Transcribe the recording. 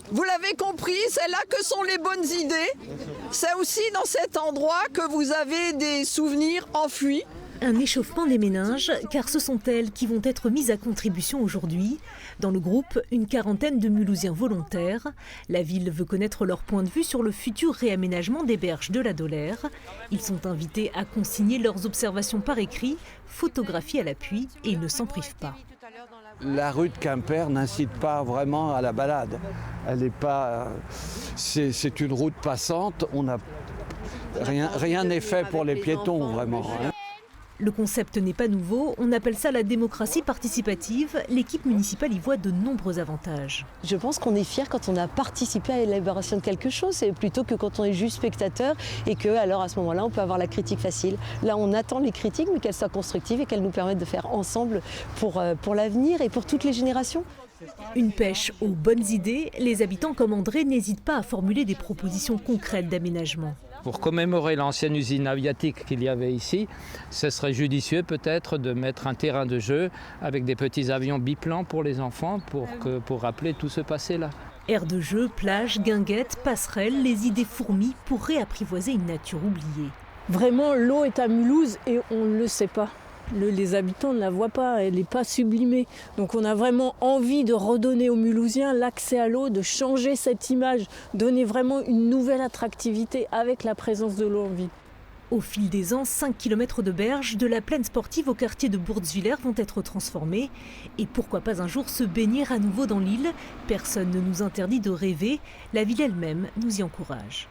Vous l'avez compris, c'est là que sont les bonnes idées. C'est aussi dans cet endroit que vous avez des souvenirs enfouis. Un échauffement des méninges, car ce sont elles qui vont être mises à contribution aujourd'hui. Dans le groupe, une quarantaine de Mulhousiens volontaires. La ville veut connaître leur point de vue sur le futur réaménagement des berges de la Dolère. Ils sont invités à consigner leurs observations par écrit, photographie à l'appui, et ils ne s'en privent pas. La rue de Quimper n'incite pas vraiment à la balade. Elle n'est pas. C'est une route passante. Rien n'est fait pour les piétons vraiment. Le concept n'est pas nouveau, on appelle ça la démocratie participative. L'équipe municipale y voit de nombreux avantages. Je pense qu'on est fier quand on a participé à l'élaboration de quelque chose, c'est plutôt que quand on est juste spectateur et que alors à ce moment-là on peut avoir la critique facile. Là on attend les critiques mais qu'elles soient constructives et qu'elles nous permettent de faire ensemble pour l'avenir et pour toutes les générations. Une pêche aux bonnes idées, les habitants comme André n'hésitent pas à formuler des propositions concrètes d'aménagement. Pour commémorer l'ancienne usine aviatique qu'il y avait ici, ce serait judicieux peut-être de mettre un terrain de jeu avec des petits avions biplans pour les enfants pour rappeler tout ce passé-là. Aires de jeu, plages, guinguettes, passerelles, les idées fourmillent pour réapprivoiser une nature oubliée. Vraiment, l'eau est à Mulhouse et on ne le sait pas. Les habitants ne la voient pas, elle n'est pas sublimée. Donc on a vraiment envie de redonner aux Mulhousiens l'accès à l'eau, de changer cette image, donner vraiment une nouvelle attractivité avec la présence de l'eau en ville. Au fil des ans, 5 km de berges de la plaine sportive au quartier de Bourtzwiller vont être transformés. Et pourquoi pas un jour se baigner à nouveau dans l'île? Personne ne nous interdit de rêver, la ville elle-même nous y encourage.